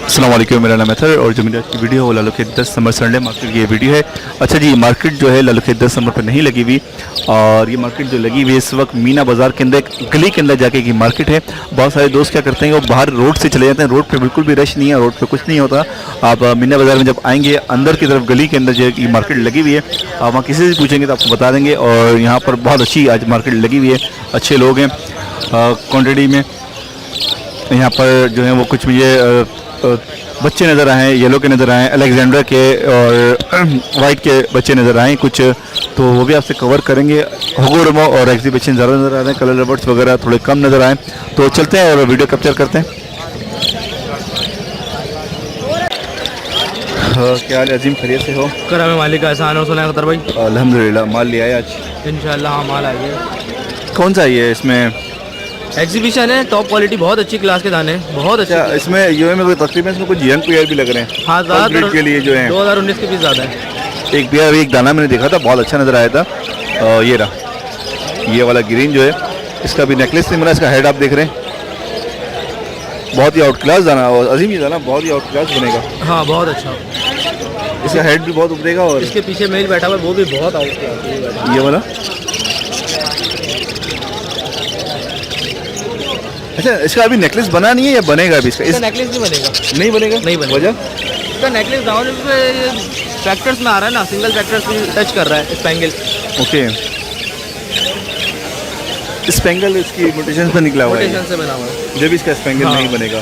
अस्सलाम वालेकुम, मेरा नाम है और जो मेरी आज की वीडियो है वो लालू खेत 10 नंबर संडे मार्केट की ये वीडियो है। अच्छा जी, मार्केट जो है लालू खेत 10 नंबर पर नहीं लगी हुई, और ये मार्केट जो लगी हुई है इस वक्त मीना बाज़ार के अंदर एक गली के अंदर जाके की मार्केट है। बहुत सारे दोस्त क्या करते हैं वो बाहर रोड से चले जाते हैं, रोड पे बिल्कुल भी रश नहीं है, रोड पे कुछ नहीं होता। आप मीना बाज़ार में जब आएंगे अंदर की तरफ गली के अंदर जो है ये मार्केट लगी हुई है, आप वहाँ किसी से पूछेंगे तो आपको बता देंगे। और यहाँ पर बहुत अच्छी आज मार्केट लगी हुई है, अच्छे लोग हैं क्वान्टिटी में। यहाँ पर जो है वो कुछ मुझे बच्चे नज़र आए, येलो के नज़र आए, अलेक्जेंडर के और वाइट के बच्चे नज़र आए कुछ, तो वो भी आपसे कवर करेंगे। होगोरमो और एग्जीबिशन ज़्यादा नज़र आ रहे हैं, कलर रबर्स वगैरह थोड़े कम नज़र आए, तो चलते हैं और वीडियो कैप्चर करते हैं। क्या हाल है अजीम, खैरियत से हो? करम मालिक का एहसान हो। सुना है खतर भाई? अल्हम्दुलिल्लाह। माल लिया है आज इंशाल्लाह? हाँ, माल आ गया। कौन सा है इसमें? एग्जीबिशन है, टॉप क्वालिटी, बहुत अच्छी क्लास के दाने, बहुत अच्छे। इसमें यूए में तकरीबन इसमें कुछ यंग प्लेयर भी लग रहे हैं। हाँ, ज़्यादातर के लिए जो है 2019 के पीस ज़्यादा है। एक प्लेयर एक दाना मैंने देखा था, बहुत अच्छा नज़र आया था। ये रहा, ये वाला ग्रीन जो है, इसका भी नेकलेस नहीं बना, इसका हेड आप देख रहे हैं, बहुत ही आउट क्लास दाना। और अजीम ये दाना बहुत ही आउट क्लास बनेगा। हाँ, बहुत अच्छा। इसका हेड भी बहुत उभरेगा और इसके पीछे मेल बैठा हुआ है, वो भी बहुत आउट क्लास। ये वाला अच्छा, इसका अभी नेकलेस बना नहीं है या बनेगा अभी? इसका नेकलेस नहीं बनेगा। नहीं बनेगा? नहीं बनेगा। वजह? इसका नेकलेस डाउन फैक्टर्स में आ रहा है ना, सिंगल फैक्टर्स टच कर रहा है स्पेंगल। ओके, स्पेंगल इसकी मोटेशन से निकला हुआ है, मोटेशन से बना हुआ है। जब इसका स्पेंगल हाँ। नहीं बनेगा,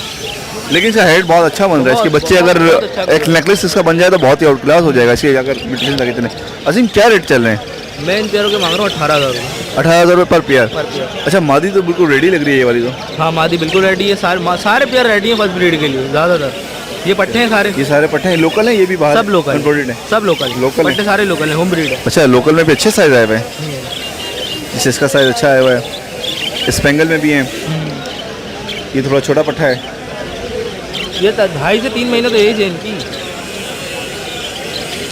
लेकिन इसका हेड बहुत अच्छा बन रहा है। इसके बच्चे अगर अच्छा एक नेकलेस इसका बन जाए तो बहुत ही आउट क्लास हो जाएगा। इसके अगर मोटेशन लगे इतने। अजीम क्या रेट चल रहे हैं? मैं इन पेयरों के मांग रहा हूँ 18,000 रुपये। 18,000 रुपये पर पेयर? पर पेयर। अच्छा, मादी तो बिल्कुल रेडी लग रही है ये वाली तो। हाँ, मादी बिल्कुल रेडी है, सारे पेयर रेडी हैं फर्स्ट ब्रीड के लिए। ज़्यादातर ये पट्टे हैं सारे। ये सारे पट्टे हैं, लोकल हैं? ये भी बाहर सब लोकल इंपोर्टेड है? सब लोकल पट्टे सारे लोकल हैं, होम ब्रीड है। अच्छा, लोकल में भी अच्छे साइज आए हुए हैं, जैसे इसका साइज अच्छा आया हुआ है। स्पेंगल में भी हैं, ये थोड़ा छोटा पट्टा है। ये 2.5 से 3 महीने तो एज है इनकी।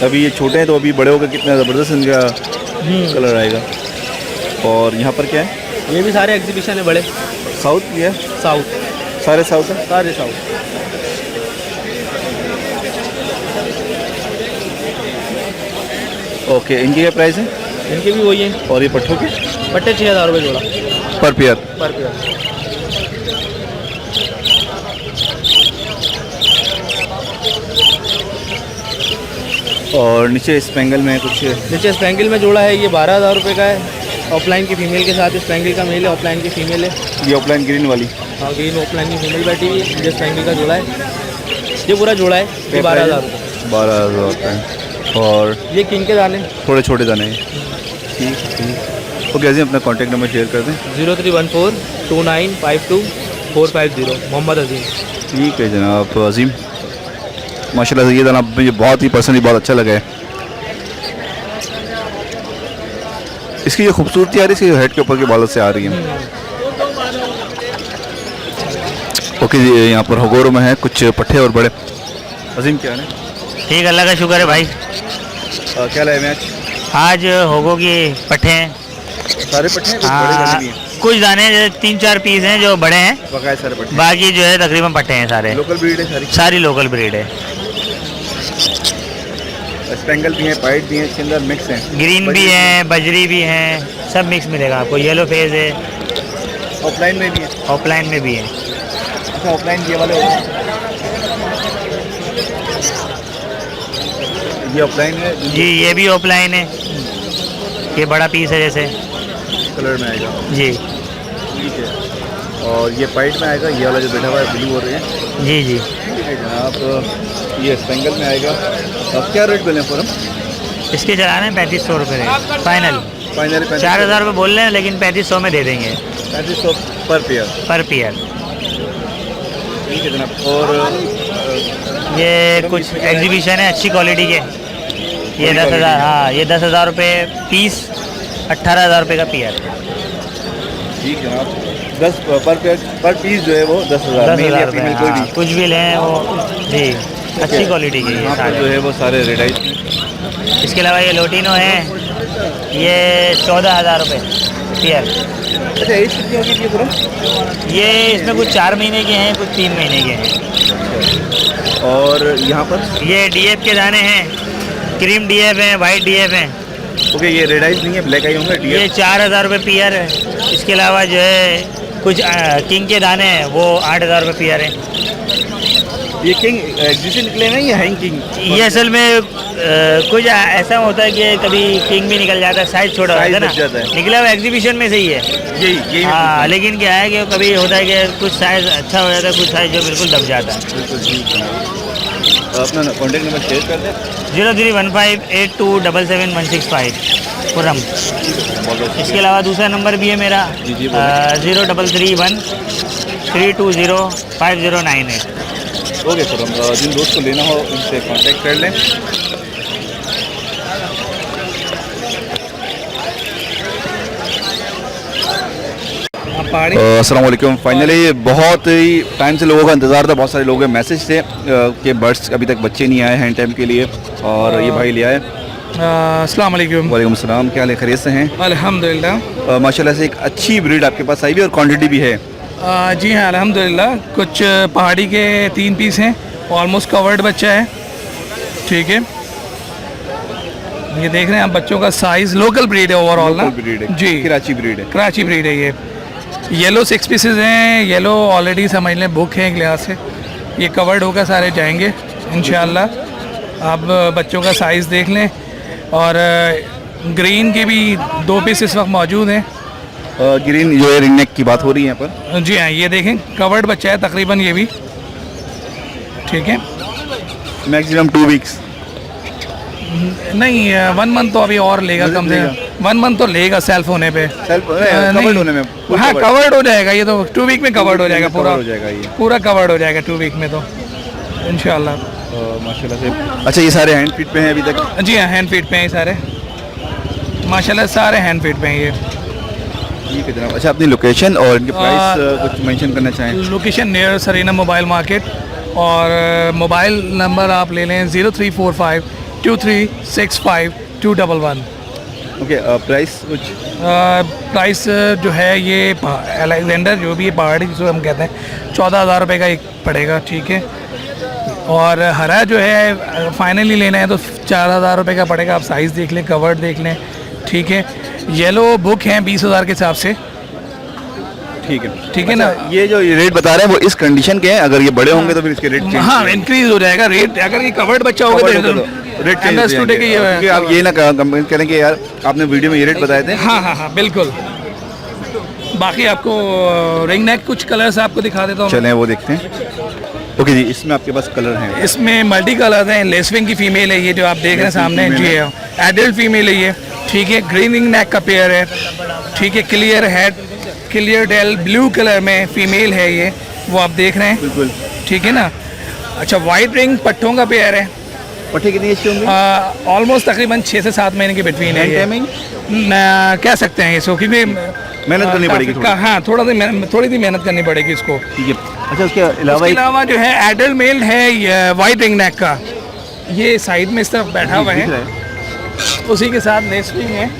अभी ये छोटे हैं तो अभी बड़े होकर कितना ज़बरदस्त इनका कलर आएगा। और यहाँ पर क्या है? ये भी सारे एग्जीबिशन है बड़े। साउथ भी है? साउथ, सारे साउथ है? सारे साउथ। ओके, इनकी क्या प्राइस है? इनके भी वही है। और ये पट्टों के? पट्टे 6,000 रुपये जोड़ा पर पेयर? पर पेयर। और नीचे स्पेंगल में कुछ? नीचे स्पेंगल में जोड़ा है, ये 12,000 रुपये का है। ऑफलाइन की फीमेल के साथ स्पेंगल का मेल है, ऑफलाइन की फीमेल है। ये ऑफलाइन ग्रीन वाली? हाँ, ग्रीन ऑफलाइन की फीमेल बैठी हुई है। ये स्पेंगल का जोड़ा है, ये पूरा जोड़ा है। ये 12,000 रुपये। 12,000 रुपये। और ये किंग के दाने, थोड़े छोटे दाने हैं। ठीक ठीक। ओके अजीम, अपना कॉन्टैक्ट नंबर शेयर कर दें। 0314 2952 450। मोहम्मद अजीम। ठीक है जनाब अजीम, माशाल्लाह से ये दाना मुझे बहुत ही पसंद, बहुत अच्छा लगा है। इसकी जो खूबसूरती आ रही है इसकी हेड के ऊपर के बालों से आ रही है। ओके जी, यहाँ पर होगोरो में है कुछ पट्टे और बड़े। अजीम क्या है? ठीक, अल्लाह का शुक्र है भाई। क्या लाए मैच? आज होगो की पट्टे हैं, सारे पट्टे हैं? हाँ, बड़े दाने भी हैं? कुछ दाने 3-4 पीस हैं जो बड़े हैं, बकाया सारे पट्टे? बाकी जो है तकरीबन पट्टे हैं सारे। लोकल ब्रीड है सारी? सारी लोकल ब्रीड है। स्पेंगल भी है, पाइट भी है, इसके अंदर मिक्स है, ग्रीन भी है, बजरी भी है, सब मिक्स मिलेगा आपको। येलो फेज है, ऑफलाइन में भी है? ऑफलाइन में भी है। अच्छा, ऑफलाइन ये वाले होते हैं? ये ऑफलाइन है जी, ये भी ऑफलाइन है, ये बड़ा पीस है जैसे कलर में आएगा जी। ठीक है। और ये पाइट में आएगा, ये वाला जो बैठा हुआ है ब्लू हो रहे हैं? जी जी। ठीक है जनाब, ये स्पेंगल में आएगा। अब क्या रेट बोले फोरम? इसके चला रहे हैं 3500 रुपये रेट फाइनल। फाइनल 4,000 रुपये बोल रहे हैं, लेकिन 3500 में दे देंगे। 3500 पर पेयर? पर पेयर। ठीक है जनाब। और ये कुछ एग्जीबिशन है अच्छी क्वालिटी के, ये 10,000, हाँ ये 10,000 रुपये पीस, 18,000 रुपये का पेयर। ठीक है जनाब, 10 पर पेयर पर पीस जो है वो 10,000 रुपये, कोई भी कुछ भी लें वो जी, अच्छी क्वालिटी की यहाँ है पर जो है वो सारे रेडाइज। इसके अलावा ये लोटिनो है, ये 14,000 रुपये पेयर। अच्छा, एज कितनी होगी ये पूरा? ये इसमें कुछ 4 महीने के हैं, कुछ 3 महीने के हैं। और यहाँ पर ये डीएफ के दाने हैं, क्रीम डीएफ हैं, वाइट डीएफ हैं। ओके, ये रेड आइज नहीं है, ब्लैक आई होंगे ये 4000 रुपये पीयर है। इसके अलावा जो है कुछ किंग के दाने हैं, वो 8000 रुपये पीयर है। ये किंग एग्जिबिशन निकले हैं या हैंग किंग? ये असल में कुछ ऐसा होता है कि कभी किंग भी निकल जाता है, साइज छोटा होता है ना, निकला हुआ एग्जीबिशन में से ही है यही हाँ। लेकिन क्या है कि कभी होता है कि कुछ साइज अच्छा हो जाता है, कुछ साइज जो बिल्कुल दब जाता है। बिल्कुल ठीक है। अपना कॉन्टेक्ट नंबर शेयर कर दें। 031582777165 खुर्रम। इसके अलावा दूसरा नंबर भी है मेरा, 033313205098। ओके सर, हम जिन दोस्त को लेना हो उनसे कांटेक्ट कर लें। अस्सलाम वालेकुम। फाइनली बहुत ही टाइम से लोगों का इंतज़ार था, बहुत सारे लोगों के मैसेज थे कि बर्ड्स अभी तक बच्चे नहीं आए हैं टाइम के लिए, और ये भाई ले आए। अस्सलाम वालेकुम। वालेकुम सलाम, क्या हाल है, खैरियत से हैं? अल्हम्दुलिल्लाह। माशाल्लाह से एक अच्छी ब्रीड आपके पास आई भी और क्वांटिटी भी है। जी हाँ अल्हम्दुलिल्लाह। कुछ पहाड़ी के 3 पीस हैं, ऑलमोस्ट कवर्ड बच्चा है, ठीक है। ये देख रहे हैं आप बच्चों का साइज़, लोकल ब्रीड है ओवरऑल ना ब्रीड है जी, कराची ब्रीड है। कराची ब्रीड है ये। येलो 6 पीसेज हैं, येलो ऑलरेडी समझ लें बुक है एक लिहाज से, ये कवर्ड होकर सारे जाएंगे इंशाल्लाह। आप बच्चों का साइज़ देख लें। और ग्रीन के भी 2 पीस इस वक्त मौजूद हैं। ग्रीन जो है रिंग नेक की बात हो रही है यहाँ पर। जी हाँ, ये देखें कवर्ड बच्चा है तकरीबन ये भी, ठीक है। मैक्सिमम 2 वीक्स नहीं 1 मंथ तो अभी और लेगा, कम से कम 1 मंथ तो लेगा सेल्फ होने पे, कवर्ड होने में। हाँ कवर्ड हो जाएगा ये तो, 2 वीक में कवर्ड हो जाएगा, पूरा हो जाएगा, ये पूरा कवर्ड हो जाएगा 2 वीक में तो इंशाल्लाह। माशाल्लाह से। अच्छा, ये सारे हैंड फीड पे हैं अभी तक? जी हाँ, हैंड फीड पे हैं ये सारे, माशाल्लाह सारे हैंड फीड पे हैं ये। ठीक है जनाब। अच्छा, अपनी लोकेशन और इनके प्राइस कुछ मेंशन करना चाहें? Location near Sarina mobile market, और मोबाइल नंबर आप ले लें 03452365 ओके। प्राइस कुछ? प्राइस जो है ये अलेक्जेंडर जो भी है पहाड़ी जिसको हम कहते हैं 14,000 रुपये का एक पड़ेगा, ठीक है। और हरा जो है फाइनली लेना है तो 4,000 रुपये का पड़ेगा। आप साइज़ देख लें, कवर्ड देख लें, ठीक है। येलो बुक हैं 20,000 के हिसाब से, ठीक है, ठीक है ना। ये जो रेट बता रहे हैं वो इस कंडीशन के हैं, अगर ये बड़े होंगे तो फिर इसके रेट हाँ इंक्रीज हो जाएगा रेट। अगर ये कवर्ड बच्चा होगा तो रेट चेंज हो जाएंगे, क्योंकि आप ये ना कंप्लेंट करें कि यार आपने वीडियो में ये रेट बताए थे। हाँ हाँ हाँ बिल्कुल। बाकी आपको रिंग नेक कुछ कलर्स आपको दिखा देता हूँ। चलें वो देखते हैं। ओके जी, इसमें आपके पास कलर हैं? इसमें मल्टी कलर हैं। लेसविंग की फीमेल है ये जो आप देख रहे हैं सामने, जी है एडल्ट फीमेल है ये, ठीक है। ग्रीन रिंग नेक का पेयर है, ठीक है। Clear head, clear tail, blue colour में फीमेल है ये, वो आप देख रहे हैं, बिल्कुल ठीक है ना। अच्छा, वाइट रिंग पट्टों का पेयर है। पट्टे कितनी अच्छी होंगी? ऑलमोस्ट तकरीबन 6 से 7 महीने के बिटवीन है ये। कह सकते हैं इसको, क्योंकि मेहनत करनी पड़ेगी थोड़ी। हाँ थोड़ी सी मेहनत करनी पड़ेगी इसको, ठीक है। अच्छा, उसके अलावा जो है एडल्ट मेल है वाइट रिंग नेक का, ये साइड में इस तरफ बैठा हुआ है, उसी के साथ नेस्टिंग है,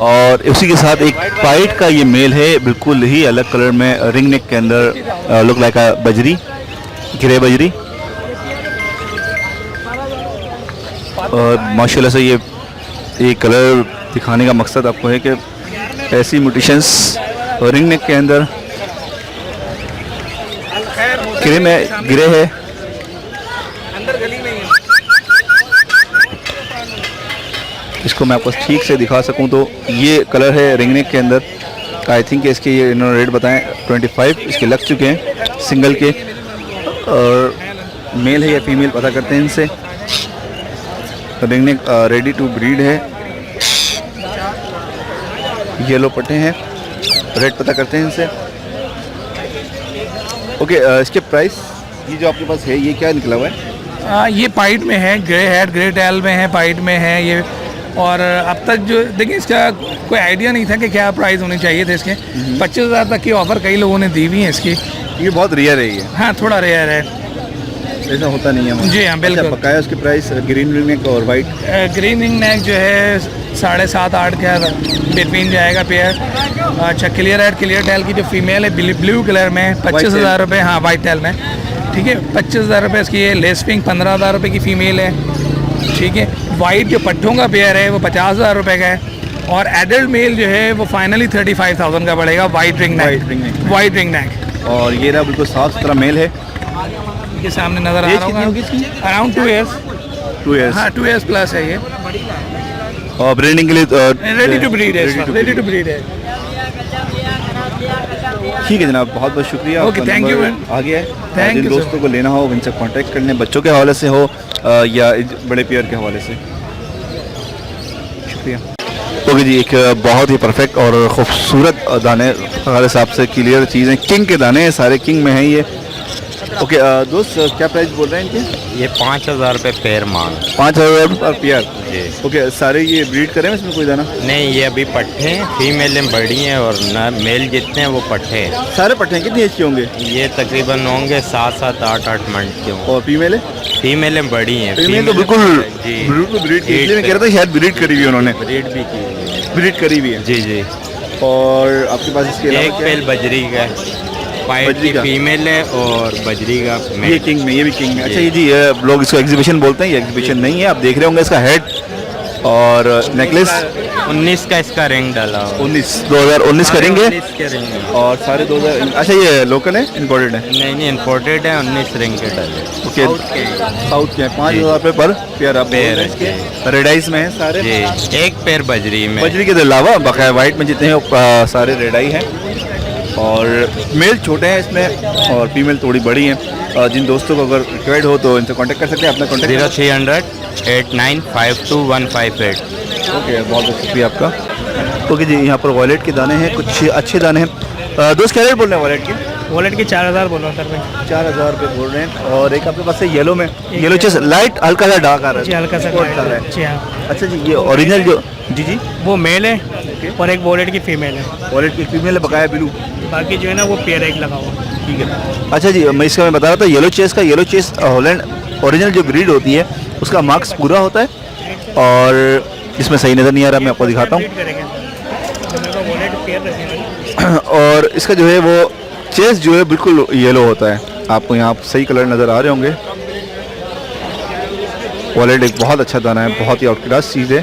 और उसी के साथ एक वाइट का ये मेल है, बिल्कुल ही अलग कलर में, रिंग नेक के अंदर लुक लाइक अ बजरी, ग्रे बजरी। और माशाल्लाह से ये कलर दिखाने का मकसद आपको है कि ऐसी म्यूटेशंस रिंग नेक के अंदर ग्रे है। अंदर गली में ही। इसको मैं आपको ठीक से दिखा सकूं तो ये कलर है रिंग नेक के अंदर। आई थिंक इसके ये इन्होंने रेट बताएं 25 इसके लग चुके हैं सिंगल के, और मेल है या फीमेल पता करते हैं इनसे। Ring neck ready to breed है, येलो पट्टे हैं, रेट पता करते हैं इनसे। ओके, इसके प्राइस ये जो आपके पास है ये क्या निकला हुआ है? ये पाइट में है, ग्रे हेड ग्रे टेल में है, पाइट में है ये। और अब तक जो देखिए इसका कोई आइडिया नहीं था कि क्या प्राइस होने चाहिए थे इसके। 25,000 तक की ऑफ़र कई लोगों ने दी हुई है इसकी। ये बहुत रेयर है ये। हाँ थोड़ा रेयर है, ऐसा होता नहीं है। जी हाँ बिल्कुल। अच्छा, बकाया उसकी प्राइस ग्रीन रिंग नेक और वाइट? ग्रीन रिंग नेक जो है 7.5-8 के बिटवीन जाएगा पेयर। अच्छा, क्लियर हेड क्लियर टेल की जो फीमेल है ब्लू कलर में 25,000 रुपये, हाँ वाइट टेल में ठीक है। 25,000 रुपये इसकी है। लेस पिंक 15,000 रुपये की फ़ीमेल है, ठीक है। वाइट जो पट्ठों का पेयर है वो 50,000 रुपये का है। और एडल्ट मेल जो है वो फाइनली 35,000 का पड़ेगा। White ring neck, white ring neck. और ये रहा बिल्कुल साफ सुथरा मेल है। ये सामने नज़र आ एज रहा कितनी होगी होगा, इसकी? Around 2 years. 2 इयर्स। हाँ 2 ईयर्स प्लस है ये। और ब्रीडिंग के लिए रेडी टू ब्रीड है, रेडी टू ब्रीड है। ठीक है जनाब, बहुत बहुत शुक्रिया। Okay, आपका thank you, नंबर man. आ गया है। Thank Jin you, sir. दोस्तों को लेना हो उनसे कांटेक्ट करने, बच्चों के हवाले से हो या बड़े पेयर के हवाले से। शुक्रिया। ओके जी, एक बहुत ही परफेक्ट और ख़ूबसूरत दाने हमारे हिसाब से क्लियर चीज़ें, किंग के दाने हैं, सारे किंग में हैं ये। ओके दोस्त, क्या प्राइस बोल रहे हैं इनके? ये 5,000 रुपये पेयर मांग। 5,000 पर पेयर। जी। ओके, सारे ये ब्रीड करें इसमें कोई दाना? नहीं, ये अभी पट्ठे हैं, फीमेलें बड़ी हैं और न मेल जितने हैं वो पट्ठे हैं। सारे पट्टे हैं, कितनी एज के होंगे? ये तकरीबन होंगे 7-7, 8-8 मंथ के होंगे। और फीमेल है? फीमेलें बड़ी हैं। फीमेल तो बिल्कुल जी, ब्रीड की, इसलिए मैं कह रहा था शायद ब्रीड करी हुई है उन्होंने। ब्रीड भी की हुई है। ब्रीड करी हुई है। जी जी। और आपके पास इसके अलावा एक क्या है? पेल बजरी का है, वाइट बजरी की का? फीमेल है और बजरी का ये मेल। किंग में, ये भी किंग में। अच्छा जी। ये जी, ये लोग इसको एग्जीबिशन बोलते हैं, ये एग्जीबिशन नहीं है। आप देख रहे होंगे इसका हेड और नेकलेस 19 का इसका रिंग डाला हुआ है। 2019 करेंगे 19 के रिंग है। और सारे 2000। अच्छा ये लोकल है, इम्पोर्टेड है? नहीं इम्पोर्टेड है, 19 रिंग के डाले। ओके, साउथ के हैं। 5,000 रुपये पर पेयर आप पेयर है इसके। रेडाइज में है सारे? जी, एक पेयर बजरी में। बजरी के अलावा बकाया वाइट में जितने हैं सारे रेडाई हैं। और मेल छोटे हैं इसमें और फीमेल थोड़ी बड़ी हैं। जिन दोस्तों को अगर रिक्वायर्ड हो तो इनसे कांटेक्ट कर सकते हैं। अपना कांटेक्ट 0300 8952 ओके, बहुत बहुत शुक्रिया आपका। ओके जी, यहाँ पर वॉलेट के दाने हैं, कुछ अच्छे दाने हैं। दोस्त क्या रेट बोल रहे हैं वॉलेट के? वॉलेट की 4,000 बोल रहा हूँ सर मैं। 4,000 रुपये बोल रहे हैं। और एक आपके पास है येलो में, येलो चेस लाइट हल्का सा डार्क आ रहा है। जी हल्का सा कोट सा है। जी हाँ। अच्छा जी, ये ओरिजिनल जो जी जी वो मेल है और एक वॉलेट की फीमेल है। वॉलेट की फीमेल है, बकाया ब्लू। बाकी जो है ना वो पेयर एक लगा हुआ है। ठीक है। अच्छा जी, मैं इसका बता रहा था येलो चेस का। येलो चेस हॉलैंड ओरिजिनल जो ब्रीड होती है उसका मार्क्स पूरा होता है और इसमें सही नज़र नहीं आ रहा, मैं आपको दिखाता हूँ। करेंगे वॉलेट पेयर रखेंगे। और इसका जो है वो चेस जो है बिल्कुल येलो होता है। आपको यहाँ सही कलर नज़र आ रहे होंगे। वॉलेट एक बहुत अच्छा दाना है, बहुत ही आउट क्लास चीज़ है।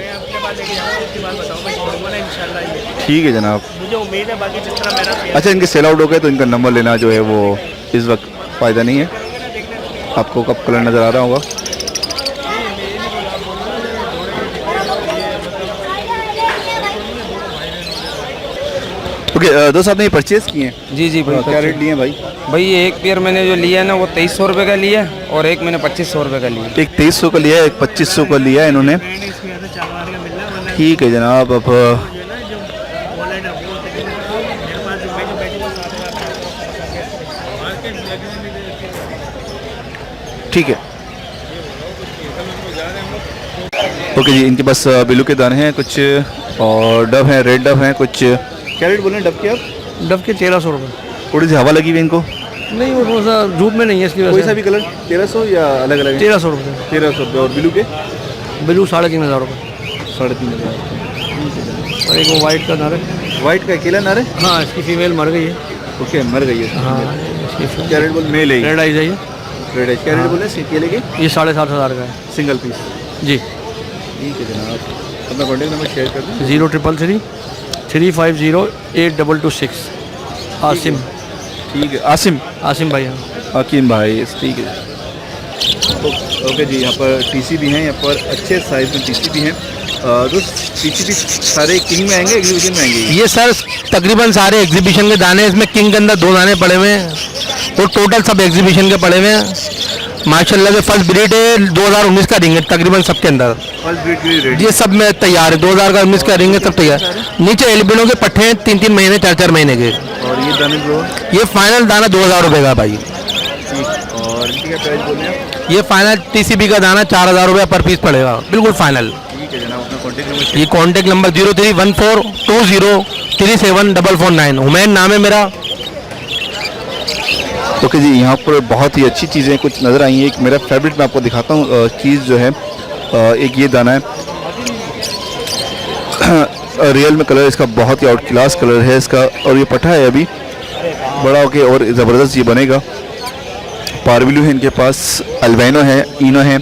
ठीक है जनाब। मुझे उम्मीद है बाकी जिस तरह मेरा अच्छा, इनके सेल आउट हो गए तो इनका नंबर लेना जो है वो इस वक्त फ़ायदा नहीं है। आपको कब कलर नज़र आ रहा होगा। ओके दोस्त, आपने ये परचेज़ किए हैं? जी जी भाई। क्या रेट लिए हैं भाई? भाई ये एक पेयर मैंने जो लिया है ना वो 2300 रुपये का लिया है और एक मैंने 2500 रुपये का लिया। एक 2300 का लिया है, एक 2500 का लिया है इन्होंने। ठीक है जनाब। अब ठीक है। ओके जी, इनके पास बिलू के दाने हैं कुछ और डव हैं, रेड डव हैं कुछ। क्या रेट बोल रहे हैं डव के आप? डब के 1300 रुपये। थोड़ी सी हवा लगी हुई है इनको? नहीं वो थोड़ा सा धूप में नहीं है इसकी कोई वजह सा से। भी कलर 1300 या अलग अलग? 1300 रुपये। 1300 रुपये। और बिलू के? ब्लू 3,500 रुपये। 3,500। और एक वो वाइट का नार है। वाइट का अकेला नारे? हाँ इसकी फीमेल मर गई है। ओके, मर गई है। हाँ इसकी क्या रेट बोल? मेल है रेड आइज है ये। रेड है। क्या रेट बोले अकेले के? ये 7,500 का है। Single piece? जी। ठीक है जनाब, अपना कॉन्टेक्ट नंबर शेयर कर दें। 0333 350 8226। आसिम। ठीक है, आसिम आसिम भाई हाँ। हकीम भाई, ठीक है। ओके जी, यहाँ पर टीसी भी हैं, यहाँ पर अच्छे साइज में टीसी भी हैं। दोस्त टीसी भी सारे किंग में आएंगे, एग्जीबिशन में आएंगे? ये सर तकरीबन सारे एग्जीबिशन के दाने, इसमें किंग के अंदर 2 दाने पड़े हुए हैं और टोटल सब एग्जीबिशन के पड़े हुए हैं। माशाल्लाह से फर्स्ट ब्रीड है, 2019 का रिंग है तकरीबन सबके अंदर। फर्स्ट ब्रीड के लिए रेडी? ये सब में तैयार है, 2019 का रिंग है, सब तैयार। नीचे एल्बिनो के पट्टे हैं 3-3 महीने 4-4 महीने के। और ये दाने जो ये फाइनल दाना 2,000 रुपये का भाई। ठीक। और इनकी क्या प्राइस बोल रहे हैं? ये फाइनल टीसीबी का दाना 4,000 रुपये पर पीस पड़ेगा, बिल्कुल फाइनल। ठीक है जनाब, अपना कॉन्टेक्ट नंबर। ये कॉन्टेक्ट नंबर 031420374449। हुमैन नाम है मेरा। ओके जी, यहाँ पर बहुत ही अच्छी चीज़ें कुछ नज़र आई हैं। एक मेरा फेवरेट मैं आपको दिखाता हूँ चीज़ जो है, एक ये दाना है रियल में कलर इसका बहुत ही आउट क्लास कलर है इसका। और ये पट्ठा है अभी बड़ा होके और ज़बरदस्त ये बनेगा। पारविलू है इनके पास, अल्बेनो है, इनो है,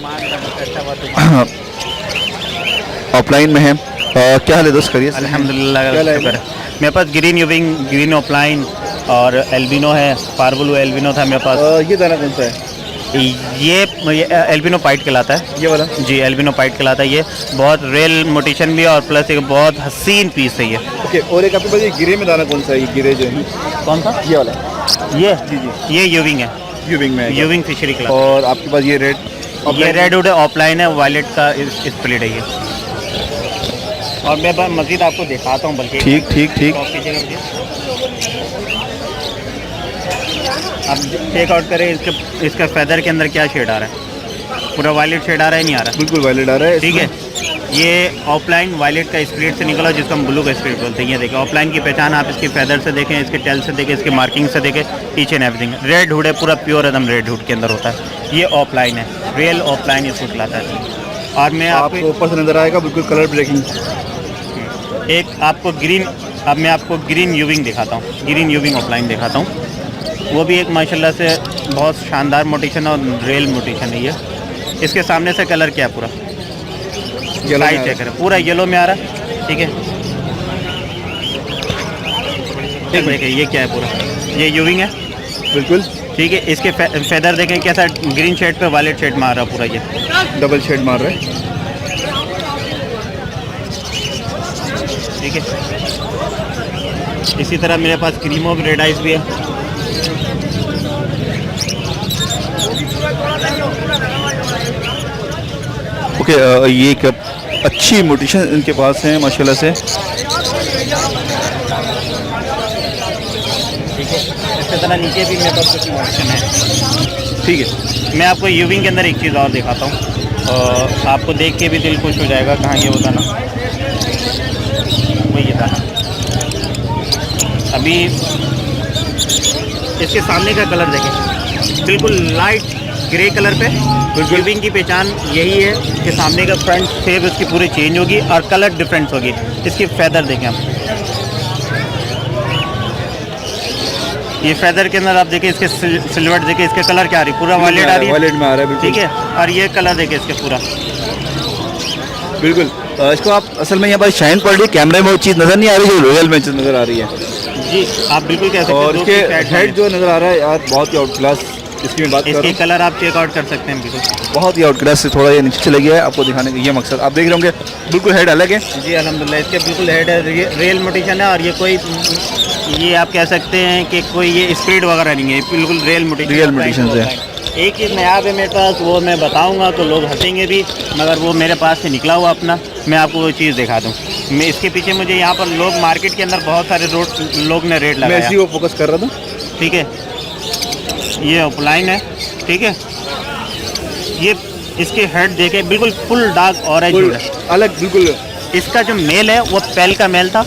ऑफलाइन में है। क्या हाल है दोस्त, करिए? अल्हम्दुलिल्लाह क्या लाए? शुक्र है। मेरे पास ग्रीन यूविंग, ग्रीन ऑफलाइन और एल्बिनो है। पारवलू एल्बिनो था मेरे पास। ये दाना कौन सा है? ये एल्बिनो पाइट कहलाता है। ये वाला? जी, एल्बिनो पाइट कहलाता है। ये बहुत रेल मोटिशन भी है और प्लस एक बहुत हसीन पीस है ये। ओके, और एक आपके पास ये गिरे में दाना कौन सा है? ये गिरे जो है कौन सा? ये वाला? ये जी जी, ये यूविंग है, यूविंग में है। यूविंग फिशरी क्लब। और आपके पास ये रेड? ये रेडवुड है, ऑफलाइन है, वायलेट का स्प्लिट है ये। और मैं मज़ीद आपको दिखाता हूँ बल्कि। ठीक ठीक ठीक। शॉप की जगह मुझे आप चेक आउट करें इसका फेदर के अंदर क्या शेड आ रहा है। पूरा वायलेट शेड आ रहा है, नहीं आ रहा? बिल्कुल वायलेट आ रहा है। ठीक है, ये ऑफलाइन वायलेट का स्प्लिट से निकला जिसको हम ब्लू का स्प्लिट बोलते हैं। ये देखें, ऑफलाइन की पहचान आप इसके फेदर से देखें, इसके टेल से देखें, इसके मार्किंग से देखें, each and everything. Red hood है, पूरा प्योर एकदम रेड हुड के अंदर होता है। ये ऑफलाइन है, रियल ऑफलाइन इसको खिलाता है। और मैं आपको ऊपर से नजर आएगा बिल्कुल कलर ब्रेकिंग। एक आपको ग्रीन, अब मैं आपको ग्रीन यूविंग दिखाता हूँ, ग्रीन यूविंग ऑफलाइन दिखाता हूँ। वो भी एक माशाल्लाह से बहुत शानदार मोटिशन और रियल मोटिशन है ये। इसके सामने से कलर क्या है? पूरा लाइट चेक करें, पूरा येलो में आ रहा है। ठीक है, देखिए ये क्या है, पूरा ये यूविंग है बिल्कुल। ठीक है, इसके फेदर देखें कैसा ग्रीन शेड पे वायलेट शेड में आ रहा है पूरा, ये डबल शेड मार रहा है। ठीक है, इसी तरह मेरे पास क्रीमो रेड आइस भी है। ओके, ये एक अच्छी मोटिशन इनके पास है माशाल्लाह से। ठीक है, इसी तरह नीचे भी मेरे पास कुछ मोटिशन है। ठीक है, मैं आपको यूविंग के अंदर एक चीज़ और दिखाता हूँ और आपको देख के भी दिल खुश हो जाएगा। कहाँ ये होता ना, वही था। अभी इसके सामने का कलर देखें, बिल्कुल लाइट ग्रे कलर पे। यूविंग की पहचान यही है कि सामने का फ्रंट शेप इसकी पूरी चेंज होगी और कलर डिफरेंस होगी। इसकी फेदर देखें आप, ये फेदर के अंदर आप देखें, इसके सिल्वर देखें, इसके कलर क्या आ रही है, पूरा वायलेट आ रही है, वायलेट में आ रहा है बिल्कुल। ठीक है, और ये कलर देखें इसके पूरा बिल्कुल। इसको आप असल में यहाँ पर शाइन पड़ रही है, कैमरे में वो चीज़ नज़र नहीं आ रही जो रियल में नज़र आ रही है। जी, आप बिल्कुल कह सकते हैं। और इसके हेड जो नज़र आ रहा है यार बहुत ही आउट क्लास, इसकी मैं बात कर रहा इसके हूँ, कलर आप चेक आउट कर सकते हैं बिल्कुल, बहुत ही आउट क्लास से थोड़ा ये नीचे चले गया है। आपको दिखाने का ये मकसद, आप देख रहे होंगे बिल्कुल हेड अलग है। जी अल्हम्दुलिल्लाह, इसके बिल्कुल हेड है, रियल मोटिशन है। और ये कोई, ये आप कह सकते हैं कि कोई ये स्प्रिट वगैरह नहीं है, बिल्कुल रियल मोटिशन से। एक चीज़ नयाब है मेरे पास, वो मैं बताऊंगा तो लोग हंसेंगे भी, मगर वो मेरे पास से निकला हुआ अपना, मैं आपको वो चीज़ दिखा दूँ। मैं इसके पीछे मुझे यहाँ पर लोग मार्केट के अंदर बहुत सारे लोग ने रेट मैं लगाया। इसी को फोकस कर रहा था। ठीक है, ये ऑफलाइन है। ठीक है, ये इसके हेड देखे बिल्कुल फुल डार्क ऑरेंज है, अलग बिल्कुल। इसका जो मेल है वो पेल का मेल था,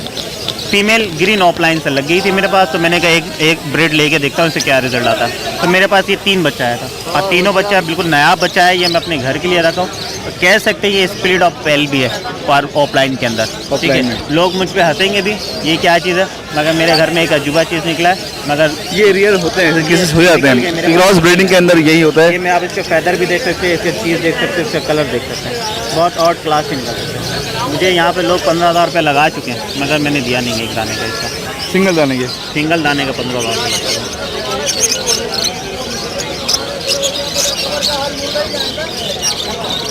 फीमेल ग्रीन ऑफलाइन से लग गई थी मेरे पास। तो मैंने कहा एक ब्रेड लेके देखता हूँ इससे क्या रिजल्ट आता है। तो मेरे पास ये 3 बच्चा आया था और तीनों बच्चा बिल्कुल नया बच्चा है। ये मैं अपने घर के लिए रखा हूँ, तो कह सकते हैं ये स्प्लिट ऑफ पेल भी है और ऑफलाइन के अंदर। ठीक है, लोग मुझ पर हंसेंगे भी, ये क्या चीज़ है, मगर मेरे घर में एक अजूबा चीज़ निकला है। मगर ये रियल होते हैं, केसेस हो जाते हैं, क्रॉस ब्रीडिंग के अंदर यही होता है। ये मैं आप इसके फैदर भी देख सकते हैं, इसके चीज़ देख सकते हैं, इसका कलर देख सकते हैं, बहुत आउट क्लास इनका। मुझे यहाँ पे लोग 15,000 रुपये लगा चुके हैं, मगर मैंने दिया नहीं एक दाने का इसका। सिंगल दाने के? सिंगल दाने का 15,000 रुपये लगा।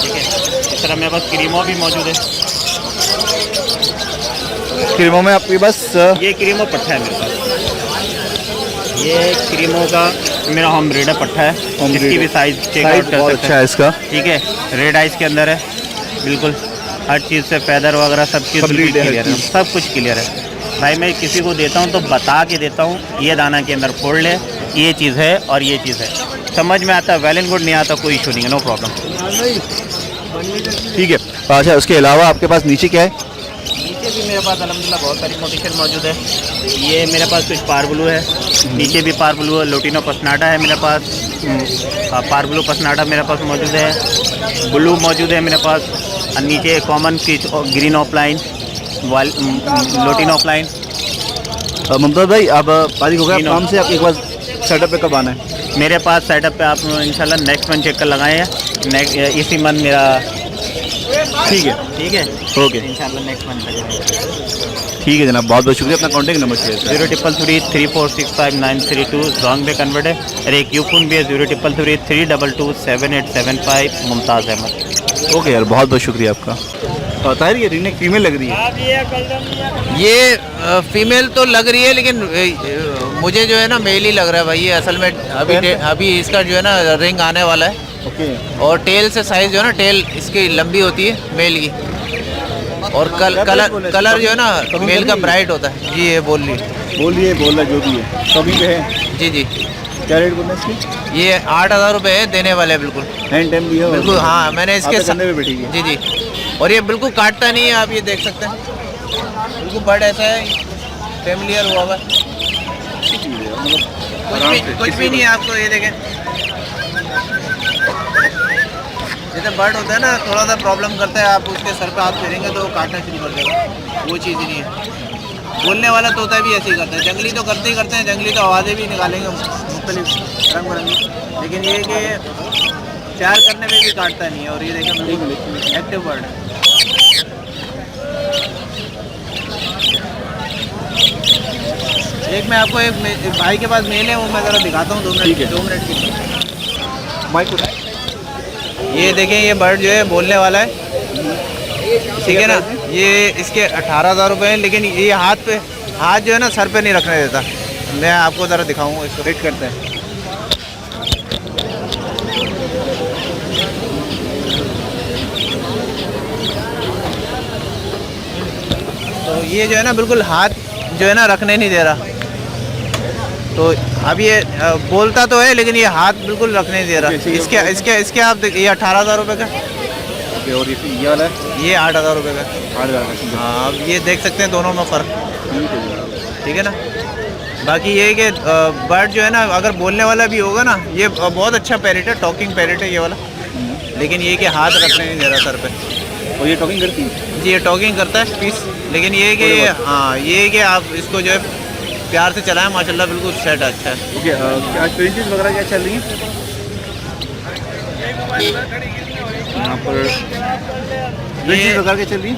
ठीक है, इस तरह मेरे पास क्रीमो भी मौजूद है। क्रीमों में आपके पास ये क्रीमो पट्टा है मेरे पास, ये क्रीमो का मेरा होम ब्रीड है, पट्टा है। इसकी भी साइज चेक आउट कर बहुत सकते अच्छा हैं। है इसका। ठीक है, रेड आइस के अंदर है, बिल्कुल हर चीज़ से फैदर वगैरह सब चीज़ बिल्कुल क्लियर है, सब कुछ क्लियर है। भाई मैं किसी को देता हूँ तो बता के देता हूँ, ये दाना के अंदर फोल्ड है, ये चीज़ है और ये चीज़ है। समझ में आता है, वेल एंड गुड, नहीं आता कोई इशू नहीं है, नो प्रॉब्लम। ठीक है। अच्छा, उसके अलावा आपके पास नीचे क्या है? नीचे भी मेरे पास अल्हम्दुलिल्लाह बहुत सारी मोटिशन मौजूद है। ये मेरे पास कुछ पारब्लू है, नीचे भी पारब्लू है, लोटिनो पसनाटा है मेरे पास, पारब्लू पसनाटा मेरे पास मौजूद है, ब्लू मौजूद है मेरे पास, और नीचे कॉमन किच green offline, lutino offline. Mumtaz भाई, आप पारी हो गया काम से, आप एक बार सेटअप पे कब आना है? मेरे पास सेटअप पे आप इंशाल्लाह नेक्स्ट मंथ चेक कर लगाए हैं, इसी मंथ मेरा ठीक है, ओके, इंशाल्लाह नेक्स्ट मंथ तक। ठीक है जनाब, बहुत बहुत शुक्रिया। अपना कॉन्टैक्ट नंबर शेयर करें। 03334659332 रॉन्ग पे कन्वर्ट है। और एक यूफोन भी है 033337875 मुमताज़ अहमद। ओके यार, बहुत बहुत शुक्रिया आपका। ताहिर, ये रिंग नेक फीमेल लग रही है। ये फीमेल तो लग रही है, लेकिन मुझे जो है ना मेल ही लग रहा है भाई। ये असल में अभी इसका जो है ना रिंग आने वाला है। ओके, और टेल से साइज जो है ना, टेल इसकी लंबी होती है मेल की। और कलर जो है ना मेल का ब्राइट होता है। जी ये बोल रहा जो भी है सभी पे है। जी जी, क्या रेट बोलना है इसकी? ये 8,000 रुपये है, देने वाले हैं बिल्कुल। हैंड टाइम भी है बिल्कुल, हाँ मैंने इसके कंधे पे बैठी है। जी जी, और ये बिल्कुल काटता नहीं है, आप ये देख सकते हैं। बिल्कुल बर्ड ऐसा है, फेमिलियर हुआ हुआ है। कुछ भी नहीं है आपको, ये देखें। जैसे बर्ड होता है ना, थोड़ा सा प्रॉब्लम करता है, आप उसके सर पे हाथ फेरेंगे तो वो काटना शुरू कर देगा। वो चीज़ ही नहीं है। बोलने वाला तोता भी ऐसे ही करता है। जंगली तो करते ही करते हैं, जंगली तो आवाज़ें भी निकालेंगे मुख्तलिफ रंग बिरंगी, लेकिन ये कि प्यार करने में भी काटता नहीं है। और ये देखें बिल्कुल एक्टिव बर्ड है। एक मैं आपको एक भाई के पास मेल है, वो मैं ज़रा दिखाता हूँ 2 मिनट की। माइक ये देखें, ये बर्ड जो है बोलने वाला है, ठीक है ना। ये इसके 18,000 रुपये हैं, लेकिन ये हाथ जो है ना सर पे नहीं रखने देता। मैं आपको ज़रा दिखाऊंगा, इसको रेट करते हैं। तो ये जो है ना बिल्कुल हाथ जो है ना रखने नहीं दे रहा। तो अब ये बोलता तो है, लेकिन ये हाथ बिल्कुल रखने नहीं दे रहा। इसके आप ये 18,000 रुपये का। और ये वाला है, ये 8,000 रुपये का। 8,000 का। हाँ, अब ये देख सकते हैं दोनों में फ़र्क, ठीक है ना। बाकी ये है कि बर्ड जो है ना, अगर बोलने वाला भी होगा ना, ये बहुत अच्छा पैरेट है, टॉकिंग पैरेट है ये वाला। लेकिन ये कि हाथ रखने नहीं दे रहा सर पे। और ये टॉकिंग करती है? जी, ये टॉकिंग करता है पीस। लेकिन ये है कि हाँ, ये है कि आप इसको जो है प्यार से चलाएं, माशाल्लाह बिल्कुल सेट अच्छा है। ओके, आज प्रिंसेस वगैरह क्या चल रही है यहाँ पर? प्रिंसेस वगैरह क्या चल रही है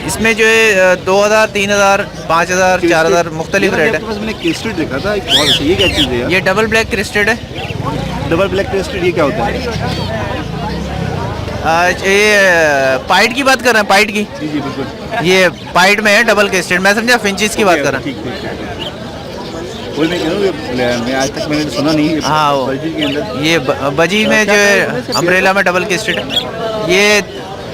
इसमें जो है 2,000, 3,000, 5,000, 4,000 मुख्तलिफ रेट है। मैंने क्रिस्टेड देखा था, एक बहुत अच्छा। ये क्या चीज़ है यार? ये डबल ब्लैक क्रिस्टेड है। डबल ब्लैक क्रिस्टेड, ये क्या होता है? ये पाइट की बात कर रहे हैं, पाइट की। जी जी बिल्कुल। ये पाइट में है डबल क्रिस्टेड। मैं समझा फिंचिस की बात कर रहा हूँ। ठीक। वही मैं कह रहा हूँ, मैं आज तक मैंने सुना नहीं। हाँ, वो बजी के अंदर ये बजी में जो है अम्ब्रेला में डबल क्रिस्टेड है। ये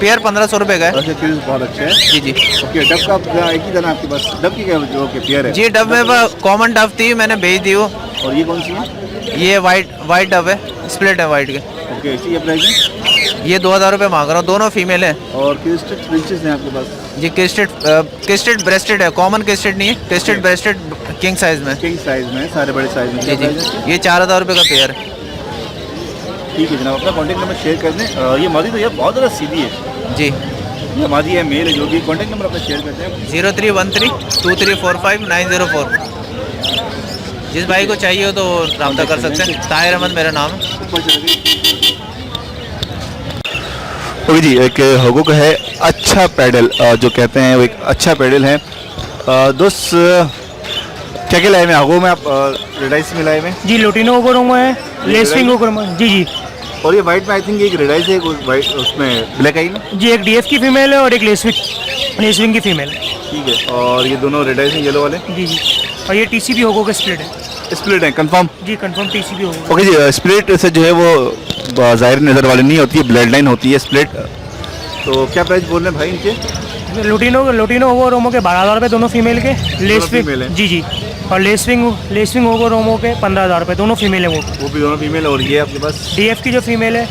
पेयर 1,500 रुपये का है। अच्छा, बहुत अच्छा है। जी जी। ओके, डब का एक ही दाना आपके पास? डब की क्या जो कि पेयर है? जी, डब में कॉमन डब थी, मैंने भेज दी वो। और ये कौन सी है? ये वाइट डब है, स्प्लिट है वाइट के। ओके, इसी प्राइस है? ये 2,000 रुपये मांग रहा हूँ, दोनों फीमेल है। और क्रिस्टेड प्रिंसेस हैं आपके पास? जी, क्रिस्टेड ब्रेस्टेड है, कॉमन क्रिस्टेड नहीं है। क्रिस्टेड ब्रेस्टेड किंग साइज में। किंग साइज में, सारे बड़े साइज में। जी जी, ये 4,000 रुपये का पेयर है। ठीक है जनाब, अपना कॉन्टैक्ट नंबर शेयर कर दें। ये मादी तो यार बहुत ज़्यादा सीधी है। जी, ये मादी है, मेल है जो भी। कॉन्टैक्ट नंबर अपना शेयर करते हैं। 03132345 जिस भाई को चाहिए हो तो रब्ता कर सकते हैं। ताहिर अहमद मेरा नाम है। ओके जी, एक होगो का है अच्छा पैडल, जो कहते हैं वो एक अच्छा पैडल है। दोस्त क्या क्या लाए में होगो में आप? रेडाइस में लाए में? जी, लोटिनो ओगोरोमो है, लेसविंग ओगोरोमो। जी जी। और ये वाइट में आई थिंक एक रेडाइस है, वाइट उसमें ब्लैक आई में? जी, एक डीएफ की फीमेल है और एक लेसविंग की फीमेल है। ठीक है, और ये दोनों रेडाइस हैं, येलो वाले? जी जी। और ये टीसीबी होगो का स्प्लिट है। स्प्लिट है कंफर्म? जी, कंफर्म टीसीबी होगो। ओके जी, स्प्लिट से जो है वो ज़ाहिर नज़र वाली नहीं होती है, ब्लड लाइन होती है स्प्लिट। तो क्या प्राइस बोल रहे हैं भाई इनके? लोटिनो ओगोरोमो के 12,000 रुपये दोनों फीमेल के। लेसविंग, जी जी। और लेसविंग ओगोरोमो के 15,000 रुपये, दोनों फीमेल है। वो भी दोनों फीमेल है। और ये आपके पास डीएफ की जो फीमेल है,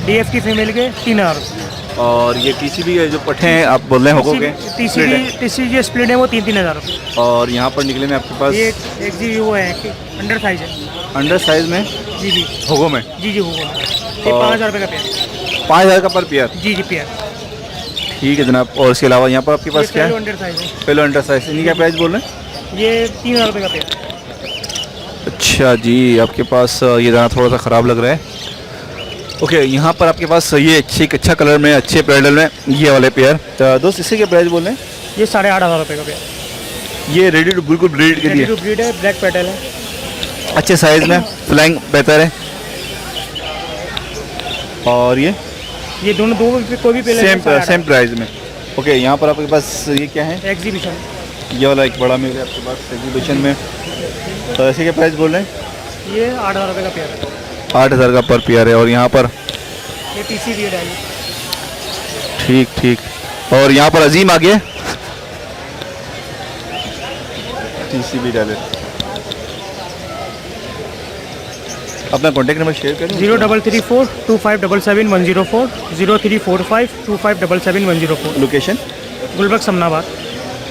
डीएफ की फीमेल के 3,000 रुपये। और ये टीसीबी के जो पट्टे हैं आप बोल रहे हैं होगो के? टीसीबी स्प्लिट है वो 3,000 रुपये। और यहाँ पर निकले में आपके पास ये एक जी वो है, अंडर साइज है। अंडर साइज में? जी जी। होगो में? जी जी, होगो। ये 5,000 रुपये का पेयर। 5,000 का पर पेयर? जी जी, पेयर। ठीक है जनाब। और इसके अलावा यहाँ पर आपके पास क्या है? अंडर साइज है। पहले अंडर साइज। इनकी क्या प्राइस बोल रहे हैं? ये 3,000 रुपये का पेयर। अच्छा। अच्छा जी, आपके पास ये दाना थोड़ा सा ख़राब लग रहा है। ओके, यहाँ पर आपके पास ये एक अच्छा कलर में, अच्छे पैडल में ये वाले पेयर। तो दोस्त इससे क्या प्राइस बोल रहे हैं? ये 8,500 रुपये का पेयर। ये रेडी टू बिल्कुल ब्रीड के लिए, रेडी टू ब्रीड है, ब्लैक पेटल है, अच्छे साइज़ में, फ्लाइंग बेहतर है। और ये दोनों कोई भी पेयर सेम प्राइस में। ओके, यहाँ पर आपके पास ये क्या है? एग्जीबिशन, ये वाला एक बड़ा मेल है आपके पास एग्जीबिशन में। तो ऐसे क्या प्राइस बोल रहे हैं? ये 8,000 रुपये का पेयर है। 8,000 का पर पेयर है। और यहाँ पर ये पीसी ब्रीड है। ठीक ठीक। और यहाँ पर अजीम आ गया, टीसी भी डाले। अपना कॉन्टैक्ट नंबर शेयर करें। 03342577 03452577 लोकेशन गुलबर्ग समनाबाद।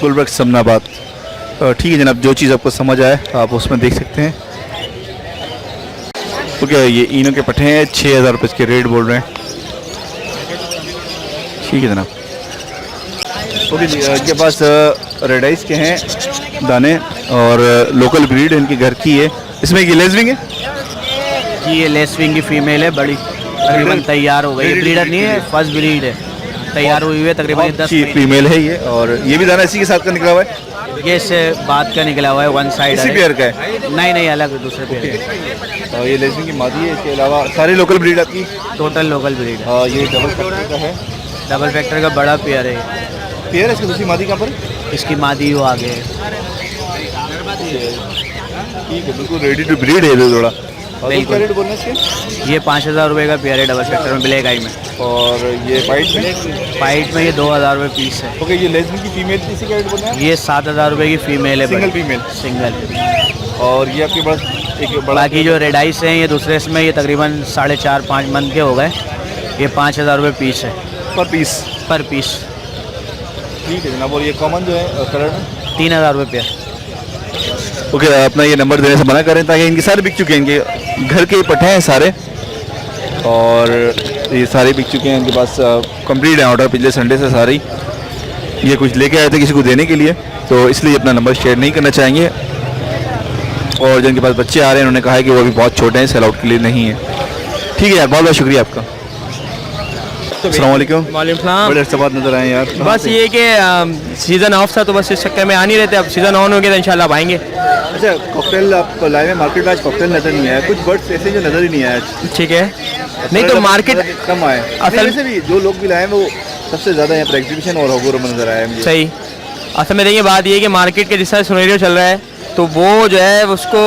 गुलबर्ग समनाबाद। ठीक है जनाब, जो चीज़ आपको समझ आए आप उसमें देख सकते हैं। ओके, ये इनों के पट्टे हैं, 6,000 रुपये इसके रेट बोल रहे हैं। ठीक है जनाब। ओके जी, इनके पास रेडाइस के हैं दाने और लोकल ब्रीड इनके घर की है। इसमें ये लेसविंग है जी, ये लेसविंग की फीमेल है, बड़ी तकरीबन तैयार हो गई। ब्रीडर नहीं है, फर्स्ट ब्रीड है, तैयार हुई हुई है तकरीबन 10 महीने। फीमेल है ये। और ये भी दाना इसी के साथ का निकला हुआ है? ये इससे बात का निकला हुआ है, वन साइड इसी पेयर का है? नहीं, अलग दूसरे पेयर। और ये लेसविंग की मादी है। इसके अलावा सारी लोकल ब्रीड आपकी? टोटल लोकल ब्रीड है। ये डबल फैक्टर का है। डबल फैक्टर का बड़ा पेयर है। पेयर है इसकी दूसरी मादी कहाँ पर? इसकी मादी वो आगे है। ठीक है, बिल्कुल रेडी टू ब्रीड है ये थोड़ा। और क्या रेट बोलना है इसके? ये 5,000 रुपये का पेयर है डबल फैक्टर में, ब्लैक आई में। और ये वाइट में? वाइट में ये 2,000 रुपये पीस है। ओके, ये लेसविंग की फीमेल किसी का रेट बोलना है? ये 7,000 रुपये की फीमेल है, सिंगल फीमेल? सिंगल। और ये आपके पास एक बड़ा, बाकी जो रेडाइस हैं ये दूसरे इसमें, ये तकरीबन 4.5-5 मंथ के हो गए। ये 5,000 रुपये पीस है पर पीस। ठीक है जनाब। और ये कॉमन जो है कलर में? 3,000 रुपये पेयर। ओके, अपना ये नंबर देने से मना करें ताकि इनके सारे बिक चुके हैं, इनके घर के पट्टे हैं सारे और ये सारे बिक चुके हैं। इनके पास कंप्लीट है ऑर्डर पिछले संडे से सारे ही। ये कुछ लेके आए थे किसी को देने के लिए, तो इसलिए अपना नंबर शेयर नहीं करना चाहेंगे। और जिनके पास बच्चे आ रहे हैं उन्होंने कहा है कि वो अभी बहुत छोटे हैं, सेल आउट के लिए नहीं है। ठीक है यार, बहुत बहुत शुक्रिया आपका। अस्सलाम वालेकुम। वालेकुम। बड़े अरसे बाद नजर आए यार। बस ये कि सीज़न ऑफ था तो बस इस चक्कर में आ नहीं रहते। अब सीज़न ऑन हो गया तो इंशाल्लाह अब आएंगे। अच्छा, कॉकटेल आप लाए हैं मार्केट में, आज कॉकटेल नजर नहीं आया, कुछ बर्ड्स ऐसे जो नजर ही नहीं आया। ठीक है, नहीं तो मार्केट कम आए असल से भी। जो लोग भी लाए हैं वो सबसे ज़्यादा यहाँ पर एग्जीबिशन और होगोर में नजर आया है मुझे। सही। असल में देखिए बात ये है कि मार्केट के जिस तरह सिनेरियो चल रहा है तो वो जो है उसको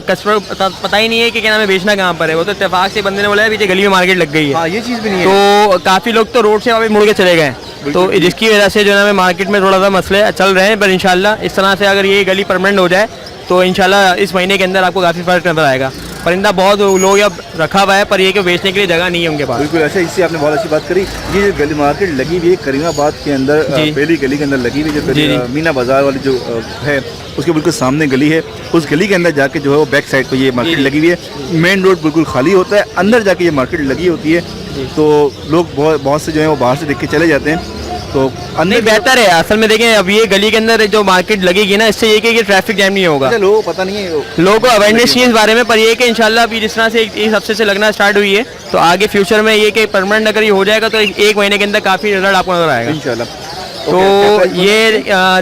कस्टमर पता ही नहीं है कि क्या नाम है बेचना कहाँ पर है। वो तो इत्तेफाक से बंदे ने बोला है पीछे गली में मार्केट लग गई है। हाँ, ये चीज़ भी नहीं है। तो काफ़ी लोग तो रोड से वहाँ पे मुड़ के चले गए, तो जिसकी वजह से जो है मार्केट में थोड़ा सा मसले चल रहे हैं। पर इंशाल्लाह इस तरह से अगर ये गली परमानेंट हो जाए तो इंशाल्लाह इस महीने के अंदर आपको काफ़ी फ़र्क नजर आएगा। परिंदा बहुत लोग अब रखा हुआ है पर ये कि बेचने के लिए जगह नहीं है उनके पास। बिल्कुल अच्छा, इससे आपने बहुत अच्छी बात करी। ये जो गली मार्केट लगी हुई है करीमाबाद के अंदर, पहली गली के अंदर लगी हुई, जो मीना बाजार वाली जो है उसके बिल्कुल सामने गली है। उस गली के अंदर जाके जो है वो बैक साइड पे ये मार्केट लगी हुई है। मेन रोड बिल्कुल खाली होता है, अंदर जाके ये मार्केट लगी होती है। तो लोग बहुत से जो है वो बाहर से देख के चले जाते हैं। तो नहीं बेहतर है असल में। देखें अब ये गली के अंदर जो मार्केट लगेगी ना, इससे ये कि ट्रैफिक जैम नहीं होगा। लोगों को पता नहीं है, लोगों को अवेयरनेस नहीं है इस बारे में। पर ये कि इंशाल्लाह अभी जिस तरह से इस हफ्ते से लगना स्टार्ट हुई है तो आगे फ्यूचर में ये कि परमानेंट अगर ये हो जाएगा तो एक महीने के अंदर काफ़ी रिजल्ट आपको नजर आएगा इंशाल्लाह। तो ये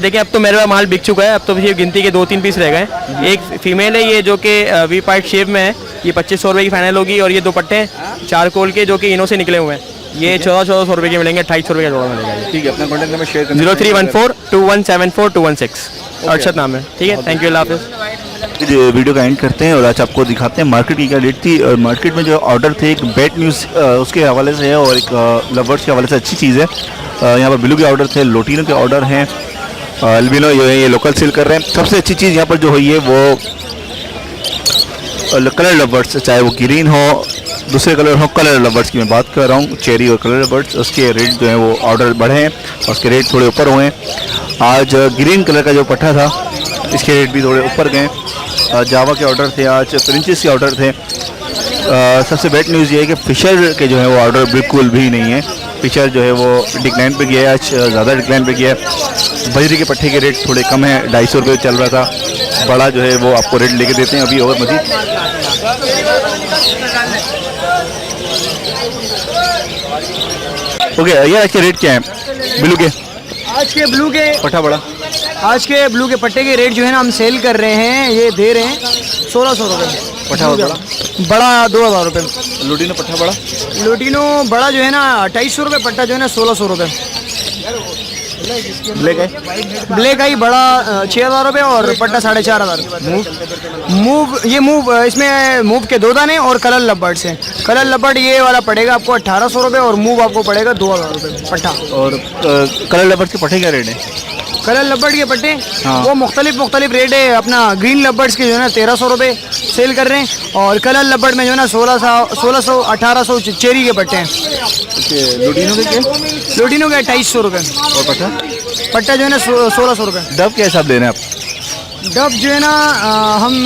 देखिए अब तो मेरे पास माल बिक चुका है। अब तो ये गिनती के 2-3 पीस रह गए। एक फीमेल है ये जो कि वी पार्ट शेप में है, ये 2500 रुपये की फाइनल होगी। और ये 2 पट्टे हैं चारकोल के जो कि इनों से निकले हुए हैं, ये 1400 रुपये के मिलेंगे, 250 रुपये का जोड़ा मिलेगा। ठीक है, अपना कॉन्टैक्ट नंबर शेयर 03142174 अरशद नाम है। ठीक है, थैंक यू, अल्लाह हाफ़िज़। वीडियो का एंड करते हैं और आज आपको दिखाते हैं मार्केट की क्या रेट थी। और मार्केट में जो ऑर्डर थे एक बैड न्यूज़ उसके हवाले से है और एक लवर्स के हवाले से अच्छी चीज़ है। यहाँ पर ब्लू के ऑर्डर थे, लोटिनो के ऑर्डर हैं, अल्बिनो ये लोकल सेल कर रहे हैं। सबसे अच्छी चीज़ यहाँ पर जो हुई है वो कलर लवर्स, चाहे वो ग्रीन हो दूसरे कलर हो, कलर लवर्स की मैं बात कर रहा हूँ, चेरी और कलर लवर्स, उसके रेट जो है वो ऑर्डर बढ़े हैं और उसके रेट थोड़े ऊपर हुए हैं। आज ग्रीन कलर का जो पट्टा था इसके रेट भी थोड़े ऊपर गए। जावा के ऑर्डर थे, आज प्रिंसेस के ऑर्डर थे। सबसे बेस्ट न्यूज़ ये है कि फिशर के जो है वो ऑर्डर बिल्कुल भी नहीं है। पिचर जो है वो डिक्लाइन पे गया है, आज ज़्यादा डिक्लाइन पे गया है। बजरी के पट्टे के रेट थोड़े कम है, 250 रुपये चल रहा था। बड़ा जो है वो आपको रेट लेके देते हैं अभी और मजीद। ओके, ये आज के रेट क्या है ब्लू के? आज के ब्लू के पट्टा बड़ा, आज के ब्लू के पट्टे के रेट जो है ना हम सेल कर रहे हैं, ये दे रहे हैं 1600 रुपये। पट्टा बड़ा, बड़ा 2000 रुपये। लुटिनो पट्टा बड़ा, लुटिनो बड़ा जो है ना 250 रुपये, पट्टा जो है ना 1600 रुपये। ब्लैक है, ब्लैक आई बड़ा 6000 रुपये और पट्टा 4500। मूव ये मूव इसमें मूव के 2 दाने और कलर लब्बर्ड से। कलर लब्बर्ड ये वाला पड़ेगा आपको 1800 रुपये और मूव आपको पड़ेगा 2000 रुपये पट्टा। और कलर लबर के पट्टे क्या रेट है? कलर लब्बर्ड के पट्टे हाँ। वो मुख्तलिफ रेट है। अपना ग्रीन लब्बर्ड्स के जो है ना 1300 रुपये सेल कर रहे हैं और कलर लब्बर्ड में जो है ना 1600 1800 चेरी के पट्टे हैं। लुटिनो के क्या? लुटिनो के 250 रुपये और पट्टा? पट्टा जो है ना 1600 रुपये। डब क्या हिसाब दे रहे हैं आप? डब जो है ना हम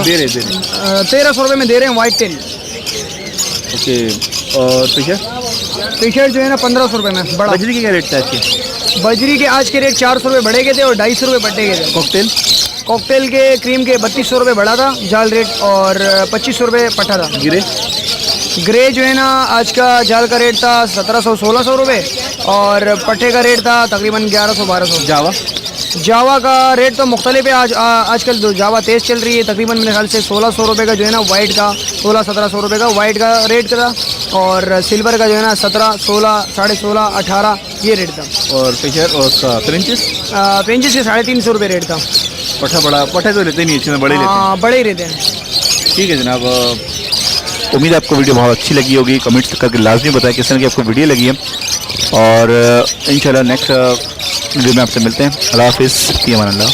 दे रहे 1300 रुपये में दे रहे हैं वाइट टेल। ओके, और पिचर? पिचर जो है ना 1500 रुपये में बड़ा। बजरी के क्या रेट था आज के? बजरी के आज के रेट 400 रुपये बढ़े गए थे और 250 रुपये पट्टे गए थे। कॉकटेल? कॉकटेल के क्रीम के 3200 रुपये बढ़ा था जाल रेट और 2500 रुपये पट्टा था। गिरे? ग्रे जो है ना आज का जाल का रेट था 1700-1600 रुपये और पट्टे का रेट था तकरीबन 1100-1200। जावा? जावा का रेट तो मुख्तलिफ है। आजकल जो जावा तेज़ चल रही है, तकरीबन मेरे ख्याल से 1600 रुपये का जो है ना वाइट का, 1600-1700 रुपये का वाइट का रेट था और सिल्वर का जो है ना 17, 16, 16.5, 18 ये रेट था। और पिचर और उसका प्रिंचेस? प्रिंचेस के 350 रुपये रेट था। पट्टा बड़ा, पट्टा तो लेते नहीं, इसमें बड़े लेते हैं। बड़े ही रहते हैं। ठीक है जनाब, उम्मीद है आपको वीडियो बहुत अच्छी लगी होगी। कमेंट्स करके लाजमी बताएं किस तरह की आपको वीडियो लगी है और इंशाल्लाह नेक्स्ट वीडियो में आपसे मिलते हैं। अल्लाह हाफिज़, फ़ी अमान अल्लाह।